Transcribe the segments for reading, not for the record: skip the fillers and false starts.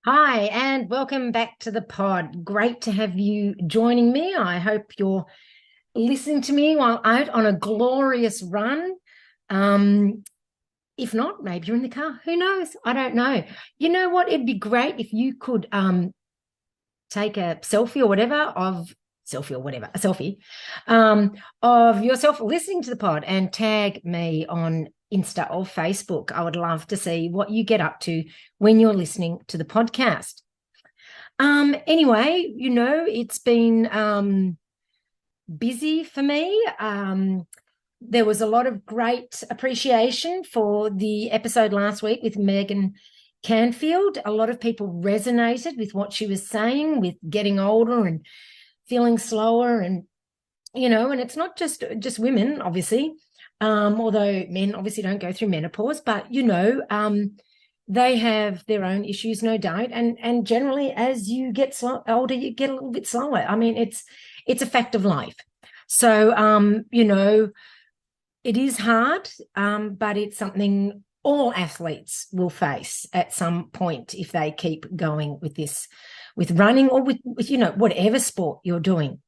Hi, and welcome back to the pod. Great to have you joining me. I hope you're listening to me while out on a glorious run. Um, if not, maybe you're in the car. Who knows? I don't know. You know what? It'd be great if you could take a selfie or whatever a selfie of yourself listening to the pod and tag me on Insta or Facebook. I would love to see what you get up to when you're listening to the podcast. Anyway, it's been busy for me. There was a lot of great appreciation for the episode last week with Megan Canfield. A lot of people resonated with what she was saying, with getting older and feeling slower, and and it's not just women, obviously, although men obviously don't go through menopause, but they have their own issues, no doubt, and generally as you get older, you get a little bit slower. I mean, it's a fact of life. So it is hard, but it's something all athletes will face at some point if they keep going with this, with running or with whatever sport you're doing.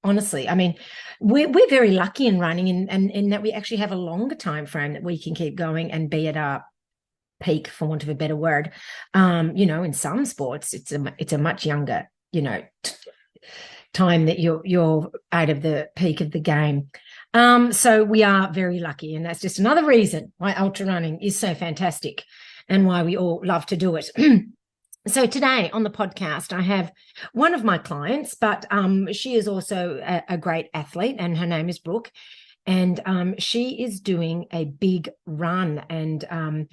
Honestly, I mean, we're very lucky in running, and in that we actually have a longer time frame that we can keep going and be at our peak, for want of a better word. In some sports, it's a much younger, time that you're out of the peak of the game. So we are very lucky, and that's just another reason why ultra running is so fantastic and why we all love to do it. So today on the podcast, I have one of my clients, but she is also a great athlete, and her name is Brooke, and she is doing a big run, and I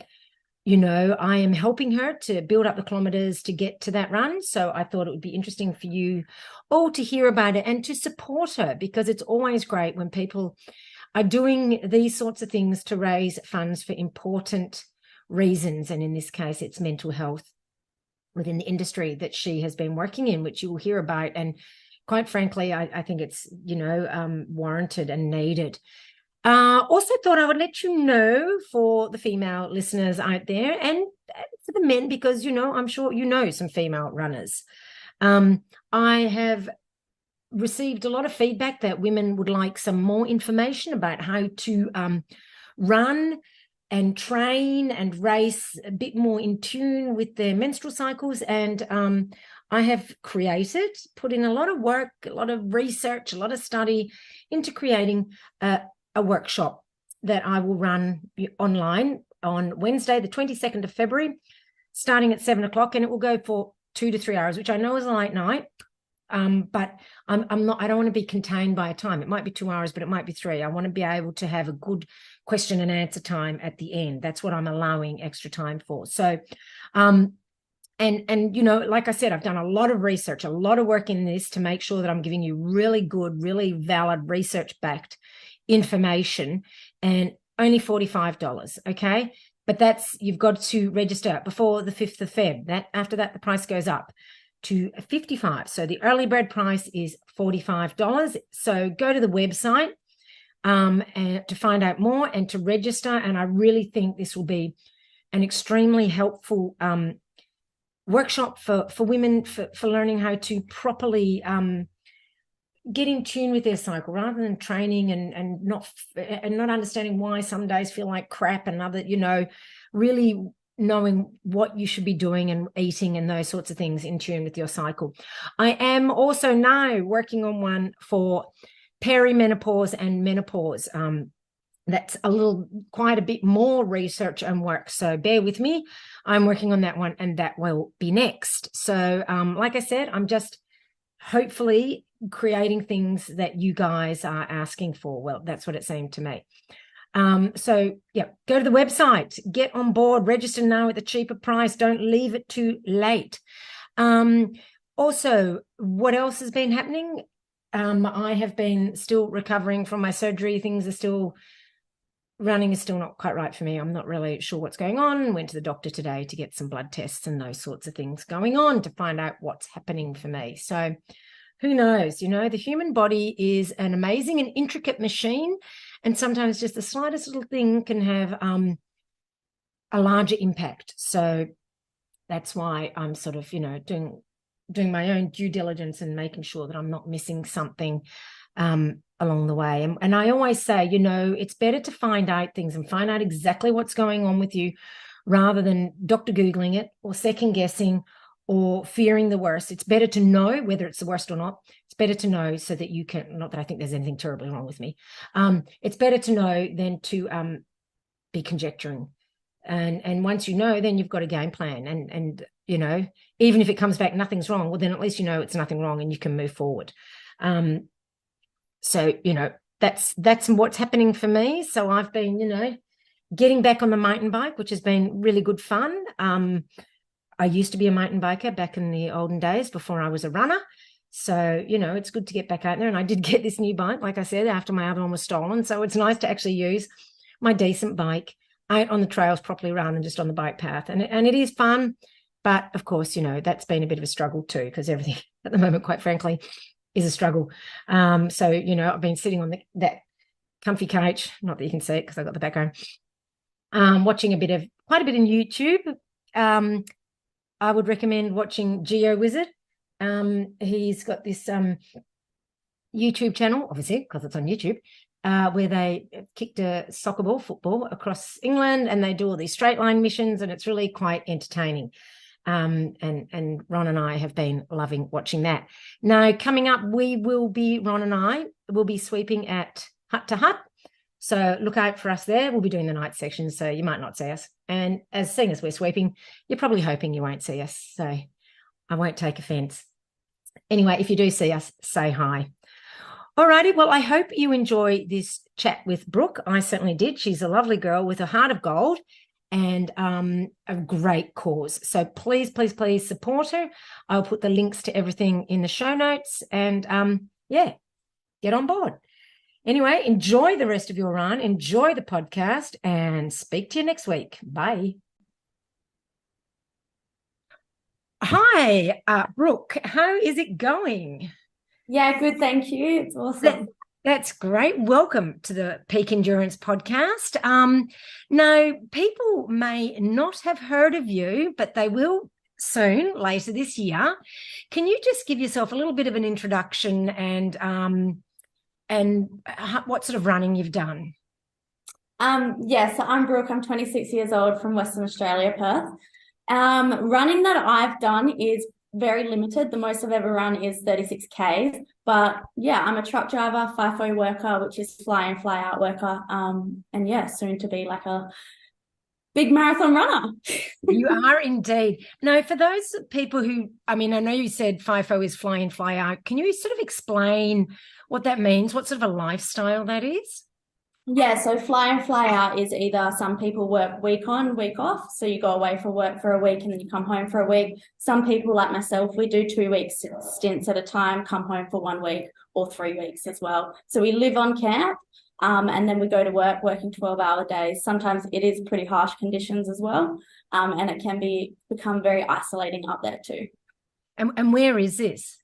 am helping her to build up the kilometers to get to that run. So I thought it would be interesting for you all to hear about it and to support her, because it's always great when people are doing these sorts of things to raise funds for important reasons. And in this case, it's mental health within the industry that she has been working in, which you will hear about. And quite frankly, I think it's, warranted and needed. Also thought I would let you know, for the female listeners out there, and for the men, because, I'm sure some female runners. I have received a lot of feedback that women would like some more information about how to run and train and race a bit more in tune with their menstrual cycles. And I have put in a lot of work, a lot of research, a lot of study into creating a workshop that I will run online on Wednesday, the 22nd of February, starting at 7:00, and it will go for 2 to 3 hours, which I know is a late night. But I don't want to be contained by a time. It might be 2 hours, but it might be 3. I want to be able to have a good question and answer time at the end. That's what I'm allowing extra time for. So, like I said, I've done a lot of research, a lot of work in this to make sure that I'm giving you really good, really valid, research-backed information, and only $45. Okay. But you've got to register before the 5th of Feb. After that, the price goes up to $55. So the early bird price is $45. So go to the website and to find out more and to register. And I really think this will be an extremely helpful workshop for women, for learning how to properly get in tune with their cycle, rather than training and not understanding why some days feel like crap, and other, really knowing what you should be doing and eating and those sorts of things in tune with your cycle. I am also now working on one for perimenopause and menopause. That's quite a bit more research and work. So bear with me. I'm working on that one, and that will be next. So like I said, I'm just hopefully creating things that you guys are asking for. Well, that's what it seemed to me. So yeah, go to the website, get on board, register now at a cheaper price. Don't leave it too late. Also, what else has been happening? I have been still recovering from my surgery. Running is still not quite right for me. I'm not really sure what's going on. Went to the doctor today to get some blood tests and those sorts of things going on to find out what's happening for me. So who knows? The human body is an amazing and intricate machine, and sometimes just the slightest little thing can have a larger impact. So that's why I'm sort of, doing my own due diligence and making sure that I'm not missing something along the way. And I always say, it's better to find out things and find out exactly what's going on with you rather than Dr. Googling it or second guessing or fearing the worst. It's better to know whether it's the worst or not. It's better to know so that you can, not that I think there's anything terribly wrong with me. It's better to know than to be conjecturing. And once you know, then you've got a game plan. And even if it comes back, nothing's wrong, well, then at least it's nothing wrong and you can move forward. So, that's what's happening for me. So I've been, getting back on the mountain bike, which has been really good fun. I used to be a mountain biker back in the olden days before I was a runner. So, it's good to get back out there. And I did get this new bike, like I said, after my other one was stolen. So it's nice to actually use my decent bike out on the trails properly rather than just on the bike path. And it is fun. But of course, that's been a bit of a struggle too, because everything at the moment, quite frankly, is a struggle. So, I've been sitting on that comfy couch, not that you can see it because I've got the background, watching quite a bit in YouTube. I would recommend watching 𝙢𝙤𝙨𝙨𝙞𝙤𝙣. He's got this YouTube channel, obviously, because it's on YouTube, where they kicked a football across England, and they do all these straight line missions, and it's really quite entertaining. And Ron and I have been loving watching that. Now, coming up, Ron and I will be sweeping at hut to hut. So look out for us there. We'll be doing the night section, so you might not see us. And seeing as we're sweeping, you're probably hoping you won't see us. So I won't take offence. Anyway, if you do see us, say hi. All righty. Well, I hope you enjoy this chat with Brooke. I certainly did. She's a lovely girl with a heart of gold and a great cause. So please, please, please support her. I'll put the links to everything in the show notes and, get on board. Anyway, enjoy the rest of your run, enjoy the podcast, and speak to you next week. Bye. Hi, Brooke. How is it going? Yeah, good. Thank you. It's awesome. That's great. Welcome to the Peak Endurance podcast. Now, people may not have heard of you, but they will soon, later this year. Can you just give yourself a little bit of an introduction and what sort of running you've done? So I'm Brooke. I'm 26 years old from Western Australia, Perth. Running that I've done is very limited. The most I've ever run is 36 Ks. But yeah, I'm a truck driver, FIFO worker, which is fly in, fly out worker. And yeah, soon to be like a big marathon runner. You are indeed. Now, for those people who, I know you said FIFO is fly in, fly out. Can you sort of explain what that means, what sort of a lifestyle that is? Yeah, so fly in, fly out is either some people work week on, week off. So you go away for work for a week and then you come home for a week. Some people like myself, we do 2 weeks stints at a time, come home for 1 week or 3 weeks as well. So we live on camp and then we go to work working 12-hour days. Sometimes it is pretty harsh conditions as well. And it can become very isolating up there too. And where is this?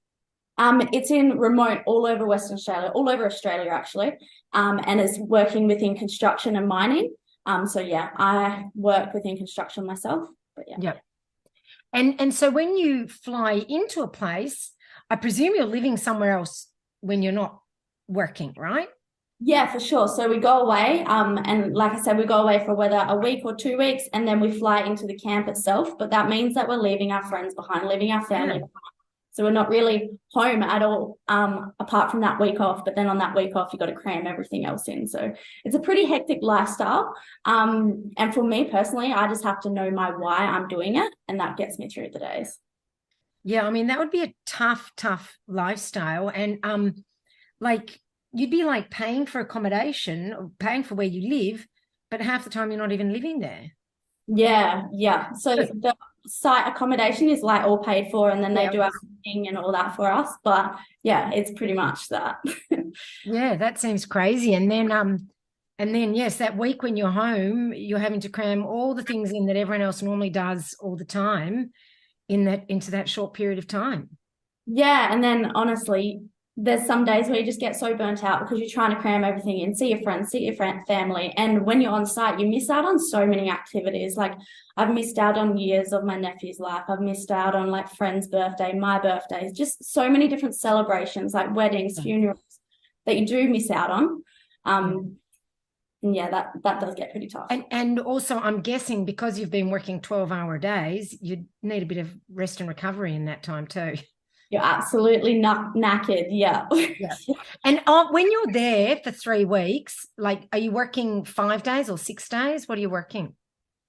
It's in remote all over Western Australia, all over Australia actually, and it's working within construction and mining. So yeah, I work within construction myself. But yeah. Yep. And so when you fly into a place, I presume you're living somewhere else when you're not working, right? Yeah, for sure. So we go away, and like I said, we go away for whether a week or 2 weeks, and then we fly into the camp itself. But that means that we're leaving our friends behind, leaving our family behind. So we're not really home at all, apart from that week off. But then on that week off, you've got to cram everything else in. So it's a pretty hectic lifestyle. And for me personally, I just have to know my why I'm doing it, and that gets me through the days. Yeah, that would be a tough lifestyle. And you'd be like paying for accommodation or paying for where you live, but half the time you're not even living there. Yeah. So the site accommodation is like all paid for, and then they do our cooking and all that for us. But yeah, it's pretty much that. Yeah, that seems crazy. And then yes, that week when you're home, you're having to cram all the things in that everyone else normally does all the time into that short period of time. Yeah, and then honestly, there's some days where you just get so burnt out because you're trying to cram everything in, see your friends, see your family. And when you're on site, you miss out on so many activities. Like I've missed out on years of my nephew's life. I've missed out on like friends' birthday, my birthdays, just so many different celebrations, like weddings, funerals that you do miss out on. And yeah, that does get pretty tough. And also I'm guessing because you've been working 12-hour days, you need a bit of rest and recovery in that time too. You're absolutely knackered. Yeah. Yeah. And when you're there for 3 weeks, like, are you working 5 days or 6 days? What are you working?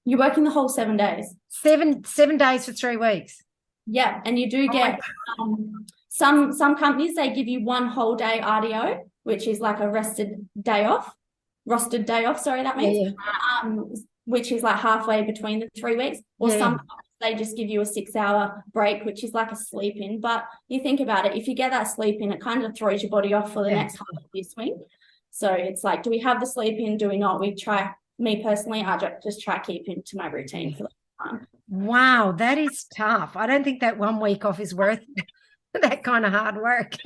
You're working the whole 7 days. Seven days for 3 weeks. Yeah. And you do get some companies, they give you 1 whole day RDO, which is like a rostered day off, sorry, that means. Which is like halfway between the 3 weeks. Or some they just give you a 6-hour break, which is like a sleep in. But you think about it, if you get that sleep in, it kind of throws your body off for the next half of your swing. So it's like, do we have the sleep in? Do we not? Me personally, I just try keeping to my routine for that time. Wow, that is tough. I don't think that 1 week off is worth that kind of hard work.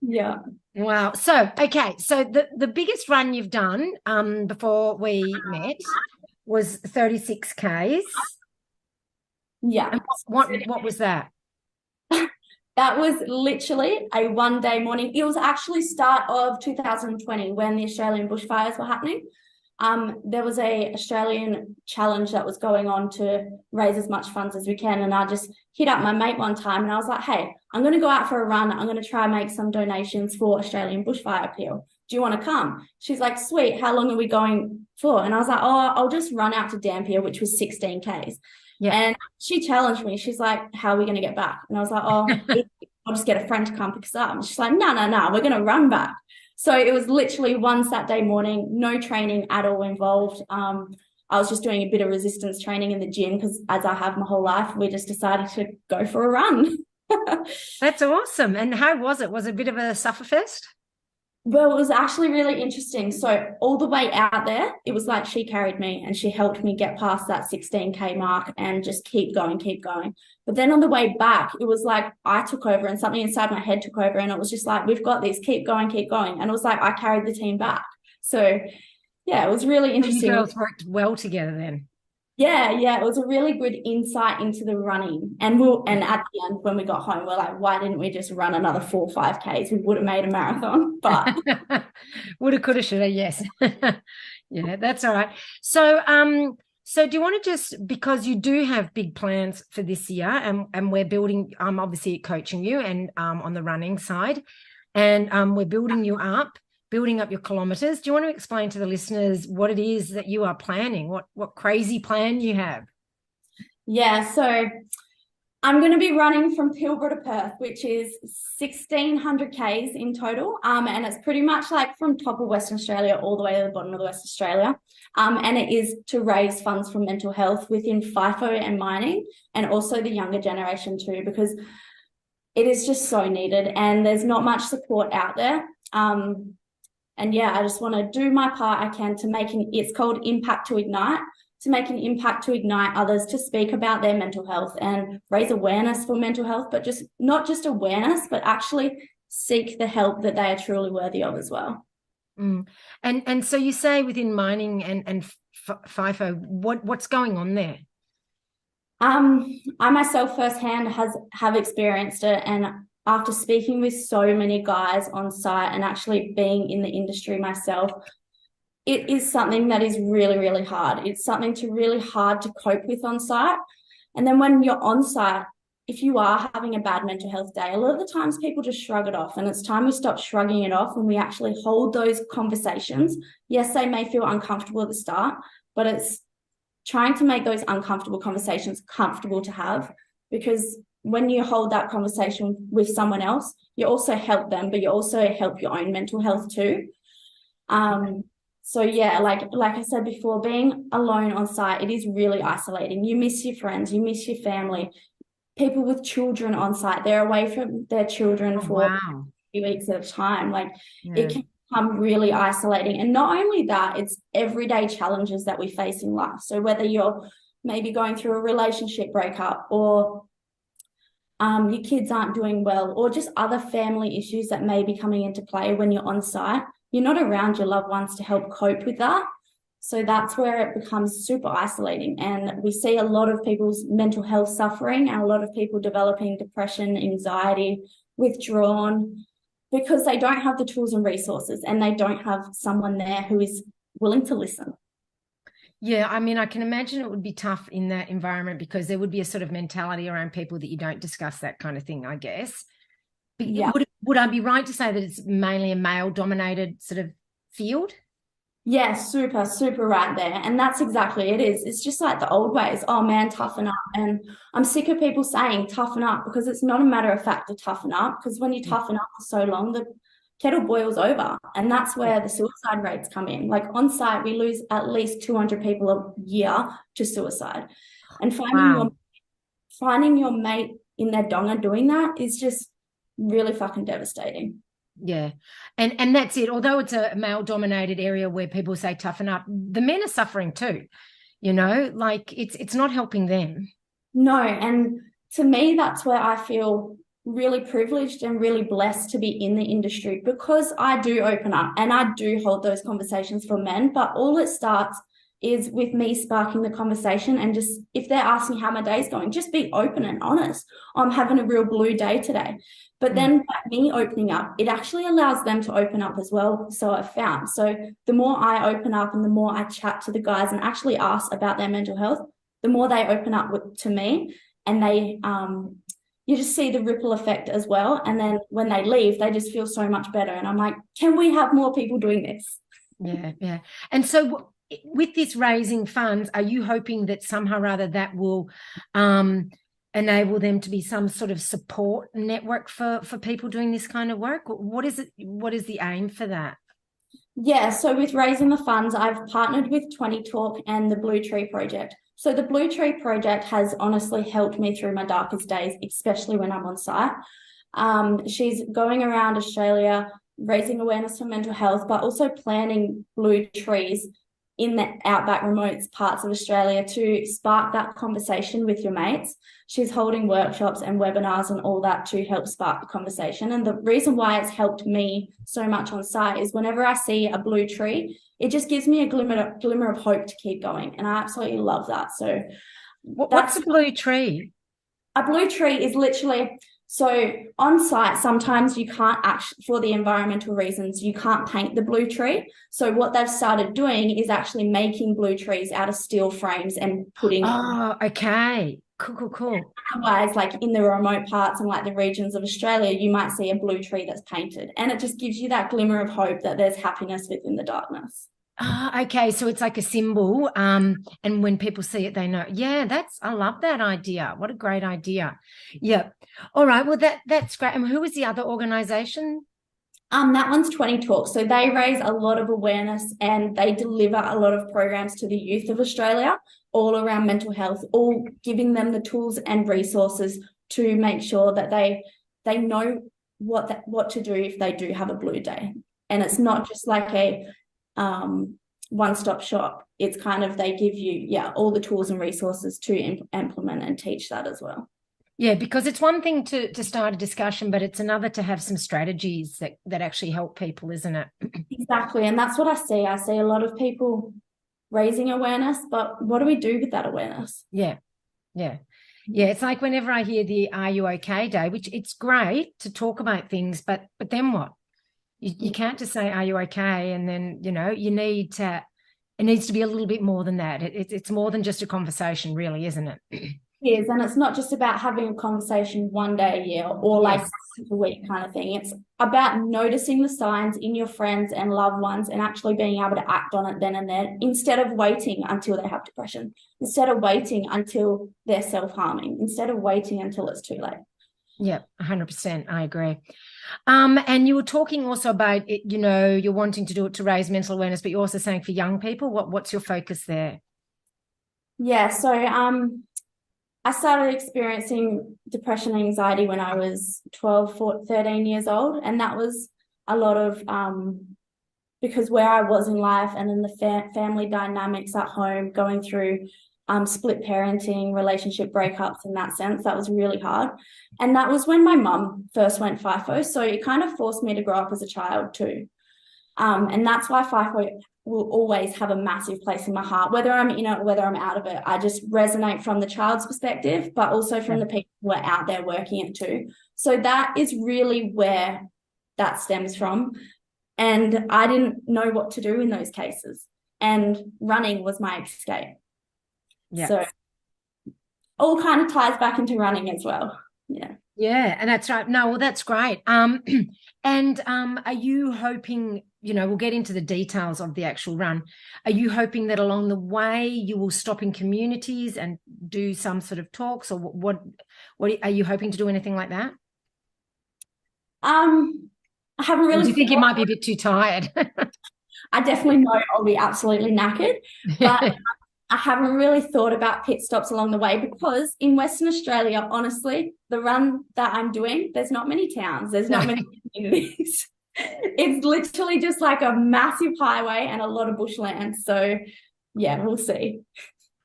Yeah. Wow. So, okay. So the biggest run you've done before we met was 36 Ks. Yeah. And what was that? That was literally a 1-day morning. It was actually start of 2020 when the Australian bushfires were happening. There was a Australian challenge that was going on to raise as much funds as we can. And I just hit up my mate one time and I was like, hey, I'm going to go out for a run. I'm going to try and make some donations for Australian bushfire appeal. Do you want to come? She's like, sweet. How long are we going for? And I was like, oh, I'll just run out to Dampier, which was 16 Ks. Yeah. And she challenged me. She's like, how are we going to get back? And I was like, oh, I'll just get a friend to come pick us up. And she's like, no, we're going to run back. So it was literally one Saturday morning, no training at all involved. I was just doing a bit of resistance training in the gym because as I have my whole life, we just decided to go for a run. That's awesome. And how was it? Was it a bit of a sufferfest? Well, it was actually really interesting. So all the way out there, it was like she carried me and she helped me get past that 16K mark and just keep going. But then on the way back, it was like I took over and something inside my head took over and it was just like, we've got this, keep going. And it was like I carried the team back. So, yeah, it was really interesting. You girls worked well together then. Yeah, it was a really good insight into the running. And at the end, when we got home, we're like, why didn't we just run another 4 or 5 Ks? We would have made a marathon, but woulda, coulda, shoulda, yes. Yeah, that's all right. So, so do you want to just, because you do have big plans for this year, and we're building, obviously coaching you and on the running side, and we're building up your kilometers. Do you want to explain to the listeners what it is that you are planning? What crazy plan you have? Yeah, so I'm going to be running from Pilbara to Perth, which is 1,600 Ks in total. And it's pretty much like from top of Western Australia all the way to the bottom of Western Australia. And it is to raise funds for mental health within FIFO and mining, and also the younger generation too, because it is just so needed and there's not much support out there. And yeah, I just want to do my part I can to it's called Impact to Ignite, to make an impact to ignite others to speak about their mental health and raise awareness for mental health, but just not just awareness, but actually seek the help that they are truly worthy of as well. And so you say within mining and FIFO, what's going on there? I myself firsthand have experienced it, and after speaking with so many guys on site and actually being in the industry myself, it is something that is really, really hard. It's something really hard to cope with on site. And then when you're on site, if you are having a bad mental health day, a lot of the times people just shrug it off, and it's time we stop shrugging it off and we actually hold those conversations. Yes, they may feel uncomfortable at the start, but it's trying to make those uncomfortable conversations comfortable to have, because when you hold that conversation with someone else, you also help them, but you also help your own mental health too. So yeah, like I said before, being alone on site, it is really isolating. You miss your friends, you miss your family. People with children on site, they're away from their children for a few weeks at a time. It can become really isolating. And not only that, it's everyday challenges that we face in life. So whether you're maybe going through a relationship breakup or your kids aren't doing well, or just other family issues that may be coming into play when you're on site, you're not around your loved ones to help cope with that. So that's where it becomes super isolating. And we see a lot of people's mental health suffering and a lot of people developing depression, anxiety, withdrawn, because they don't have the tools and resources and they don't have someone there who is willing to listen. Yeah, I mean, I can imagine it would be tough in that environment because there would be a sort of mentality around people that you don't discuss that kind of thing, I guess. But Yeah. Would I be right to say that it's mainly a male-dominated sort of field? Yeah, super, super right there. And that's exactly it is. It's just like the old ways. Oh man, toughen up. And I'm sick of people saying toughen up, because it's not a matter of fact to toughen up, because when you toughen up for so long, the kettle boils over. And that's where the suicide rates come in. Like on site, we lose at least 200 people a year to suicide. And finding your mate in their donga doing that is just really fucking devastating. Yeah. And that's it. Although it's a male-dominated area where people say toughen up, the men are suffering too, like it's not helping them. No, and to me, that's where I feel really privileged and really blessed to be in the industry, because I do open up and I do hold those conversations for men, but all it starts is with me sparking the conversation. And just, if they're asking how my day's going, just be open and honest. I'm having a real blue day today. But then by me opening up, it actually allows them to open up as well. So I've found. So the more I open up and the more I chat to the guys and actually ask about their mental health, the more they open up to me, and they, you just see the ripple effect as well. And then when they leave, they just feel so much better. And I'm like, can we have more people doing this? Yeah, yeah. And so with this raising funds, are you hoping that somehow or other that will enable them to be some sort of support network for people doing this kind of work? What is it? What is the aim for that? Yeah, so with raising the funds, I've partnered with 20 Talk and the Blue Tree Project. So the Blue Tree Project has honestly helped me through my darkest days, especially when I'm on site. She's going around Australia raising awareness for mental health, but also planting blue trees in the outback remote parts of Australia to spark that conversation with your mates. She's holding workshops and webinars and all that to help spark the conversation. And the reason why it's helped me so much on site is whenever I see a blue tree, it just gives me a glimmer of hope to keep going. And I absolutely love that. So what's a blue tree? A blue tree is literally... So on site, sometimes you can't actually, for the environmental reasons, you can't paint the blue tree. So what they've started doing is actually making blue trees out of steel frames and putting... Oh, okay. Cool. Otherwise, like in the remote parts and like the regions of Australia, you might see a blue tree that's painted, and it just gives you that glimmer of hope that there's happiness within the darkness. Okay, so it's like a symbol, and when people see it, they know. Yeah, I love that idea. What a great idea. Yeah. All right. Well, that's great. And who is the other organisation? That one's 20 Talk. So they raise a lot of awareness and they deliver a lot of programs to the youth of Australia, all around mental health, all giving them the tools and resources to make sure that they know what to do if they do have a blue day. And it's not just like a one-stop shop. It's kind of, they give you all the tools and resources to implement and teach that as well. Yeah, because it's one thing to start a discussion, but it's another to have some strategies that actually help people, isn't it? Exactly. And that's what I see. I see a lot of people raising awareness, but what do we do with that awareness? Yeah. It's like whenever I hear the Are You Okay Day, which it's great to talk about things, but then what? You can't just say, are you okay? And then, it needs to be a little bit more than that. It's more than just a conversation, really, isn't it? It is. And it's not just about having a conversation one day a year or like a week kind of thing. It's about noticing the signs in your friends and loved ones and actually being able to act on it then and there, instead of waiting until they have depression, instead of waiting until they're self-harming, instead of waiting until it's too late. Yeah, 100%. I agree. And you were talking also about it, you're wanting to do it to raise mental awareness, but you're also saying for young people, what's your focus there? Yeah, so I started experiencing depression and anxiety when I was 13 years old. And that was a lot of because where I was in life and in the family dynamics at home, going through split parenting, relationship breakups in that sense. That was really hard. And that was when my mum first went FIFO. So it kind of forced me to grow up as a child too. And that's why FIFO will always have a massive place in my heart, whether I'm in it or whether I'm out of it. I just resonate from the child's perspective, but also from the people who are out there working it too. So that is really where that stems from. And I didn't know what to do in those cases. And running was my escape. Yeah. So all kind of ties back into running as well. Yeah. Yeah, and that's right. No, well, that's great. And are you hoping, we'll get into the details of the actual run. Are you hoping that along the way you will stop in communities and do some sort of talks, or what are you hoping to do, anything like that? I haven't really. Or do you think you might be a bit too tired? I definitely know I'll be absolutely knackered, but I haven't really thought about pit stops along the way, because in Western Australia, honestly, the run that I'm doing, there's not many towns, there's not many communities. It's literally just like a massive highway and a lot of bushland. So yeah, we'll see.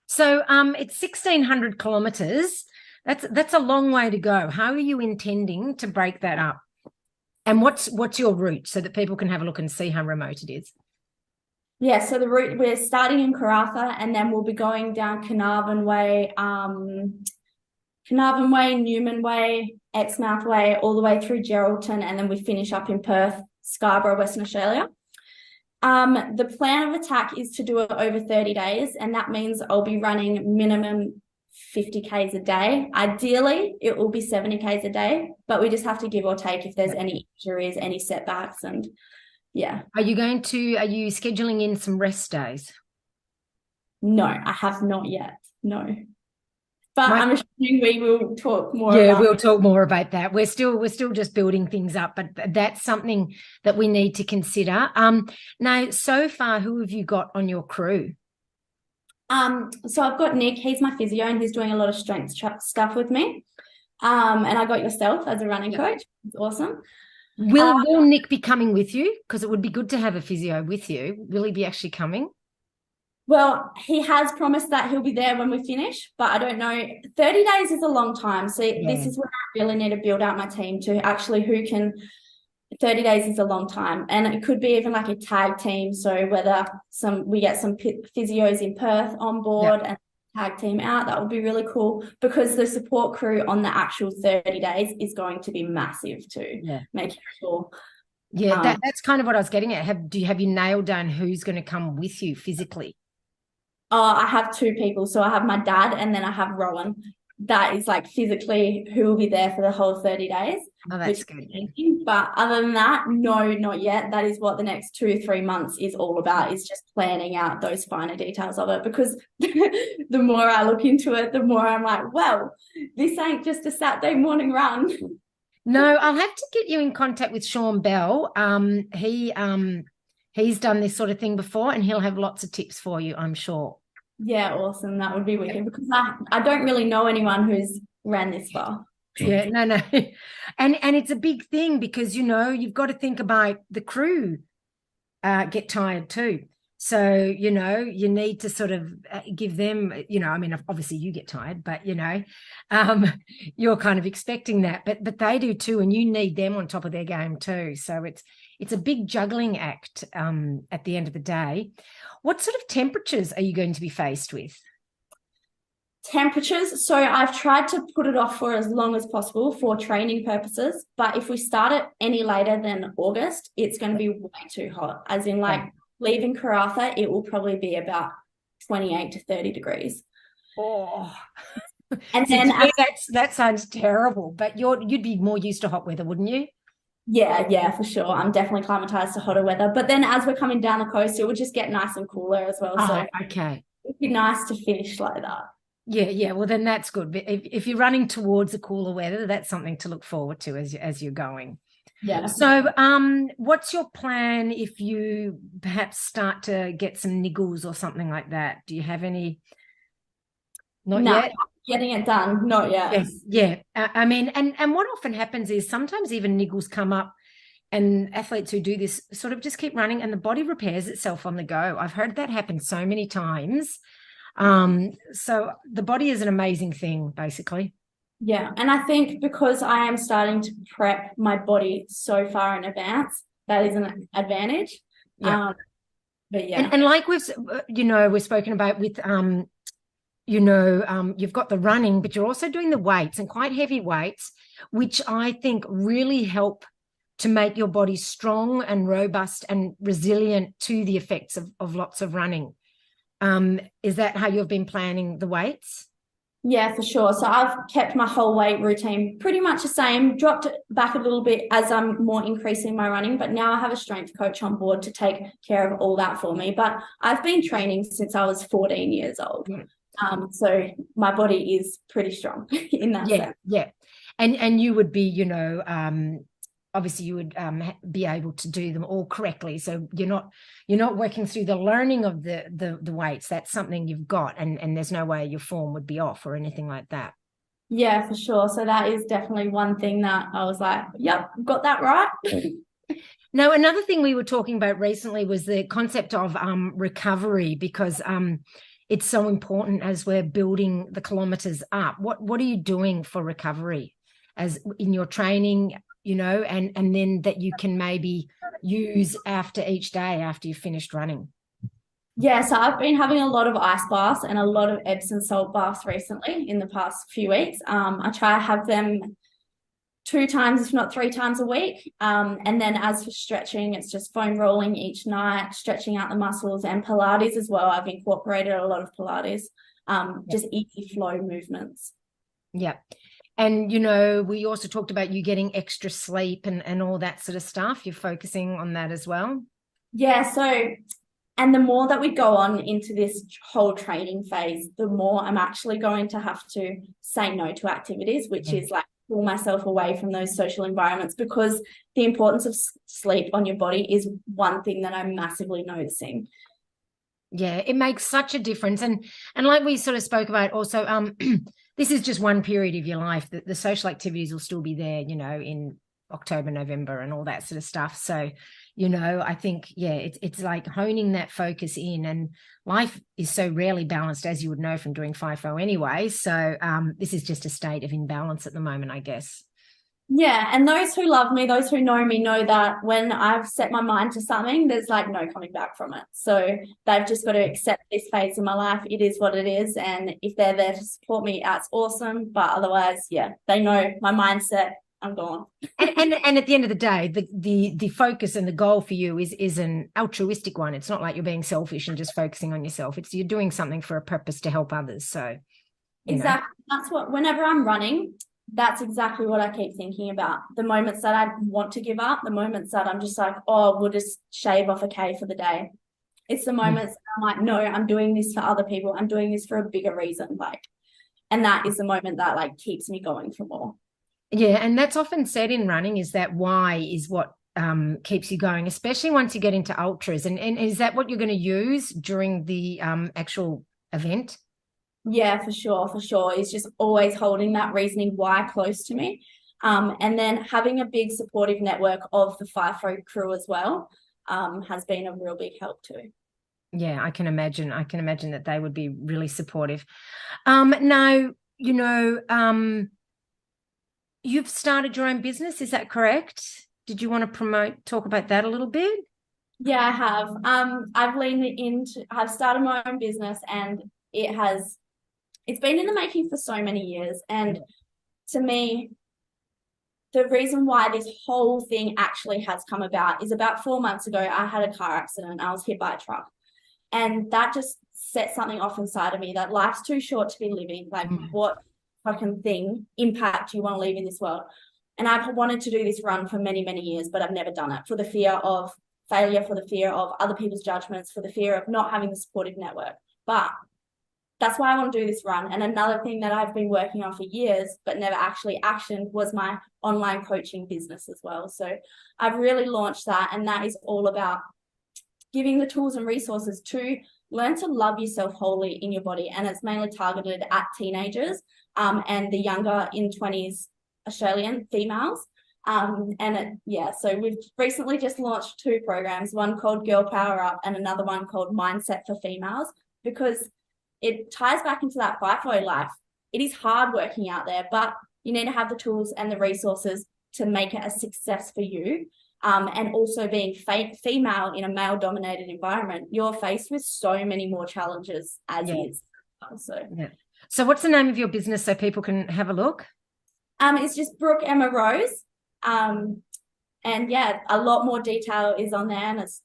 So it's 1,600 kilometers. That's a long way to go. How are you intending to break that up? And what's your route, so that people can have a look and see how remote it is? Yeah, so the route, we're starting in Karratha, and then we'll be going down Carnarvon Way, Newman Way, Exmouth Way, all the way through Geraldton, and then we finish up in Perth, Scarborough, Western Australia. The plan of attack is to do it over 30 days, and that means I'll be running minimum 50 Ks a day. Ideally, it will be 70 Ks a day, but we just have to give or take if there's any injuries, any setbacks, and yeah. Are you scheduling in some rest days? No, I have not yet. No. But I'm assuming we will talk more about. Yeah, we'll talk more about that. We're still just building things up, but that's something that we need to consider. Now, so far, who have you got on your crew? So I've got Nick, he's my physio, and he's doing a lot of strength stuff with me. And I got yourself as a running coach. It's awesome. Will Nick be coming with you? Because it would be good to have a physio with you. Will he be actually coming? Well, he has promised that he'll be there when we finish, but I don't know. 30 days is a long time. So This is where I really need to build out my team to actually 30 days is a long time. And it could be even like a tag team. So whether we get some physios in Perth on board and tag team out, that would be really cool, because the support crew on the actual 30 days is going to be massive too. Making sure. Yeah, that's kind of what I was getting at. Have you nailed down who's going to come with you physically? Oh, I have two people. So I have my dad, and then I have Rowan. That is like physically who will be there for the whole 30 days. Oh, that's good. But other than that, no, not yet. That is what the next 2-3 months is all about, is just planning out those finer details of it, because the more I look into it, the more I'm like, well, this ain't just a Saturday morning run. No, I'll have to get you in contact with Sean Bell. He's done this sort of thing before, and he'll have lots of tips for you, I'm sure. Yeah, awesome. That would be wicked, because I don't really know anyone who's ran this far. Yeah, no. And it's a big thing, because, you've got to think about the crew get tired too. So, you need to sort of give them, I mean, obviously you get tired, but, you're kind of expecting that, but they do too. And you need them on top of their game too. So it's a big juggling act at the end of the day. What sort of temperatures are you going to be faced with? Temperatures. So I've tried to put it off for as long as possible for training purposes. But if we start it any later than August, it's going to be way too hot. As in, leaving Karratha, it will probably be about 28 to 30 degrees. Oh, and then that sounds terrible. But you'd be more used to hot weather, wouldn't you? Yeah, for sure. I'm definitely climatized to hotter weather. But then as we're coming down the coast, it will just get nice and cooler as well. So okay. It'd be nice to finish like that. Yeah. Well, then that's good. But if you're running towards the cooler weather, that's something to look forward to as you're going. Yeah. So, what's your plan if you perhaps start to get some niggles or something like that? Do you have any? Not yet. Getting it done, not yet. Yes, yeah. I mean, and what often happens is sometimes even niggles come up, and athletes who do this sort of just keep running, and the body repairs itself on the go. I've heard that happen so many times. So the body is an amazing thing, basically. Yeah, and I think because I am starting to prep my body so far in advance, that is an advantage. Yeah. But yeah. And like we've spoken about with you've got the running, but you're also doing the weights and quite heavy weights, which I think really help to make your body strong and robust and resilient to the effects of lots of running. Is that how you've been planning the weights? Yeah, for sure. So I've kept my whole weight routine pretty much the same, dropped it back a little bit as I'm more increasing my running, but now I have a strength coach on board to take care of all that for me. But I've been training since I was 14 years old. So my body is pretty strong in that sense. Yeah. And you would be, obviously you would be able to do them all correctly. So you're not working through the learning of the weights. That's something you've got, and there's no way your form would be off or anything like that. Yeah, for sure. So that is definitely one thing that I was like, yep, got that right. Now, another thing we were talking about recently was the concept of recovery, because it's so important as we're building the kilometers up. What are you doing for recovery as in your training, and then that you can maybe use after each day after you've finished running? Yeah, so I've been having a lot of ice baths and a lot of Epsom salt baths recently in the past few weeks. I try to have them 2 times, if not 3 times a week. And then as for stretching, it's just foam rolling each night, stretching out the muscles, and Pilates as well. I've incorporated a lot of Pilates, just easy flow movements. Yeah. And, we also talked about you getting extra sleep and all that sort of stuff. You're focusing on that as well? Yeah, so, and the more that we go on into this whole training phase, the more I'm actually going to have to say no to activities, which is like pull myself away from those social environments, because the importance of sleep on your body is one thing that I'm massively noticing. Yeah, it makes such a difference. And like we sort of spoke about also, this is just one period of your life. The social activities will still be there, in October, November and all that sort of stuff. So, I think, yeah, it's like honing that focus in, and life is so rarely balanced, as you would know from doing FIFO anyway. So this is just a state of imbalance at the moment, I guess. Yeah, and those who love me, those who know me, know that when I've set my mind to something, there's like no coming back from it. So they've just got to accept this phase in my life. It is what it is. And if they're there to support me, that's awesome. But otherwise, yeah, they know my mindset. I'm gone. and at the end of the day, the focus and the goal for you is an altruistic one. It's not like you're being selfish and just focusing on yourself. It's you're doing something for a purpose to help others. So exactly. That's what, whenever I'm running, that's exactly what I keep thinking about. The moments that I want to give up, the moments that I'm just like, oh, we'll just shave off a K for the day. It's the moments that I'm like, no, I'm doing this for other people. I'm doing this for a bigger reason. And that is the moment that like keeps me going for more. Yeah, and that's often said in running, is that why is what keeps you going, especially once you get into ultras. And is that what you're going to use during the actual event? Yeah, for sure. It's just always holding that reasoning why close to me. And then having a big supportive network of the FIFO crew as well has been a real big help too. Yeah, I can imagine that they would be really supportive. Now, you've started your own business, is that correct? Did you want to talk about that a little bit? Yeah, I have. I've started my own business, and it's been in the making for so many years. And to me, the reason why this whole thing actually has come about is about 4 months ago, I had a car accident. I was hit by a truck. And that just set something off inside of me, that life's too short to be living. Like, what fucking impact do you want to leave in this world? And I've wanted to do this run for many, many years, but I've never done it, for the fear of failure, for the fear of other people's judgments, for the fear of not having the supportive network. But that's why I want to do this run. And another thing that I've been working on for years, but never actually actioned, was my online coaching business as well. So I've really launched that. And that is all about giving the tools and resources to learn to love yourself wholly in your body. And it's mainly targeted at teenagers and the younger in 20s Australian females. So we've recently just launched 2 programs, one called Girl Power Up and another one called Mindset for Females, because it ties back into that FIFO life. It is hard working out there, but you need to have the tools and the resources to make it a success for you. And also being female in a male-dominated environment, you're faced with so many more challenges as is. So what's the name of your business so people can have a look? It's just Brooke 𝙢𝙤𝙨𝙨. And yeah, a lot more detail is on there, and it's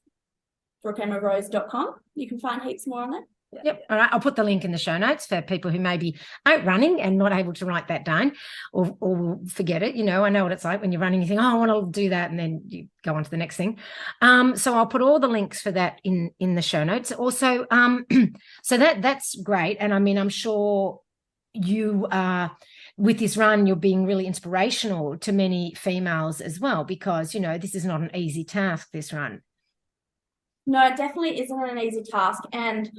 brookeemmarose.com. You can find heaps more on there. Yep. All right. I'll put the link in the show notes for people who maybe aren't running and not able to write that down or forget it. I know what it's like when you're running, you think, oh, I want to do that. And then you go on to the next thing. So I'll put all the links for that in the show notes. Also, so that's great. And I mean, I'm sure you with this run, you're being really inspirational to many females as well, because, this is not an easy task, this run. No, it definitely isn't an easy task. And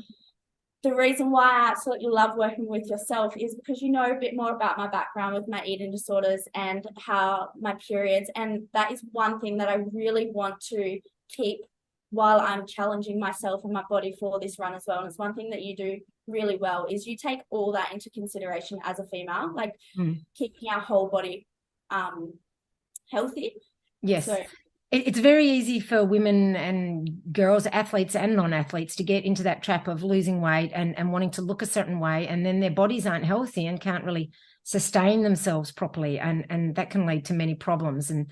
the reason why I absolutely love working with yourself is because you know a bit more about my background with my eating disorders and how my periods, and that is one thing that I really want to keep while I'm challenging myself and my body for this run as well. And it's one thing that you do really well is you take all that into consideration as a female, like keeping our whole body healthy. Yes. So it's very easy for women and girls, athletes and non-athletes, to get into that trap of losing weight and wanting to look a certain way, and then their bodies aren't healthy and can't really sustain themselves properly, and that can lead to many problems. And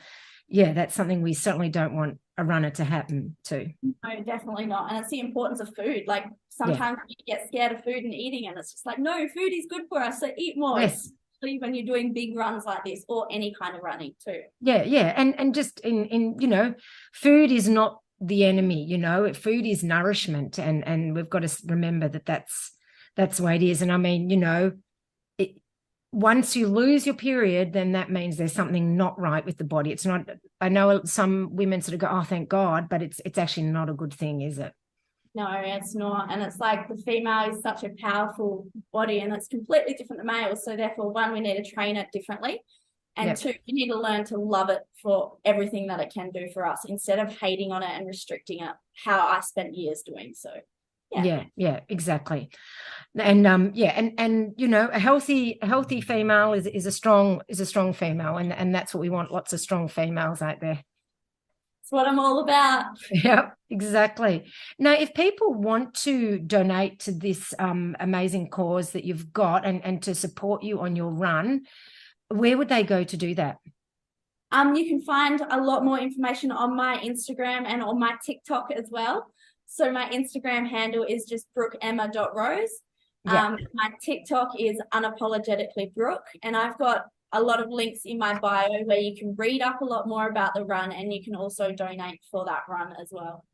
yeah, that's something we certainly don't want a runner to happen to. No, definitely not. And it's the importance of food. Like sometimes you get scared of food and eating, and it's just like, no, food is good for us, so eat more. Yes. When you're doing big runs like this, or any kind of running too. Yeah. And just in food is not the enemy, food is nourishment, and we've got to remember that's the way it is. And I mean, once you lose your period, then that means there's something not right with the body. It's not, I know some women sort of go, oh, thank God, but it's actually not a good thing, is it? No, it's not. And it's like the female is such a powerful body, and it's completely different than male. So therefore, one, we need to train it differently. And two, you need to learn to love it for everything that it can do for us, instead of hating on it and restricting it, how I spent years doing. So yeah, exactly. And a healthy female is a strong female, and that's what we want, lots of strong females out there. It's what I'm all about. Yeah, exactly. Now, if people want to donate to this amazing cause that you've got and to support you on your run, where would they go to do that? You can find a lot more information on my Instagram and on my TikTok as well. So my Instagram handle is just brookeemma.rose. My TikTok is unapologetically Brooke, and I've got a lot of links in my bio where you can read up a lot more about the run, and you can also donate for that run as well.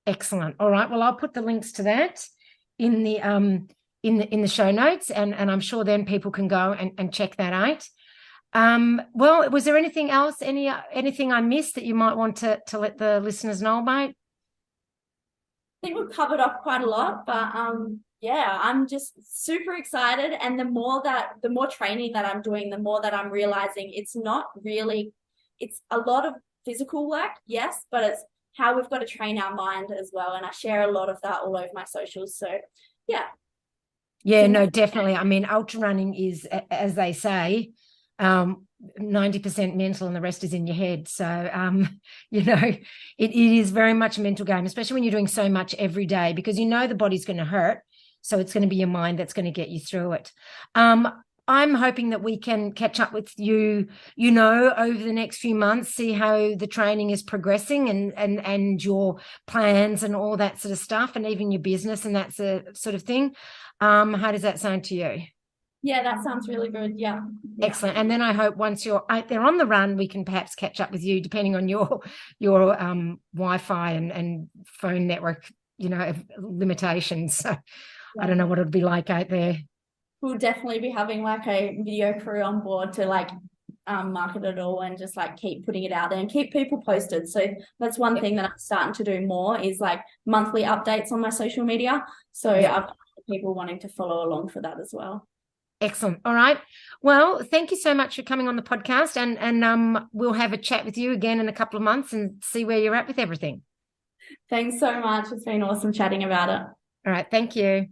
Excellent. All right. Well, I'll put the links to that in the show notes, and I'm sure then people can go and check that out. Well, was there anything else, anything I missed that you might want to let the listeners know about? I think we've covered off quite a lot, but yeah, I'm just super excited. And the more training that I'm doing, the more that I'm realizing it's a lot of physical work, yes, but it's how we've got to train our mind as well. And I share a lot of that all over my socials. So yeah. Yeah, no, definitely. I mean, ultra running is, as they say, 90% mental and the rest is in your head. So, it is very much a mental game, especially when you're doing so much every day, because the body's going to hurt. So it's going to be your mind that's going to get you through it. I'm hoping that we can catch up with you, over the next few months, see how the training is progressing and your plans and all that sort of stuff, and even your business and that sort of thing. How does that sound to you? Yeah, that sounds really good. Yeah. Excellent. And then I hope once you're out there on the run, we can perhaps catch up with you, depending on your Wi-Fi and phone network, limitations. So I don't know what it'd be like out there. We'll definitely be having like a video crew on board to market it all and just keep putting it out there and keep people posted. So that's one thing that I'm starting to do more, is monthly updates on my social media. So I've got people wanting to follow along for that as well. Excellent. All right. Well, thank you so much for coming on the podcast, and we'll have a chat with you again in a couple of months and see where you're at with everything. Thanks so much. It's been awesome chatting about it. All right. Thank you.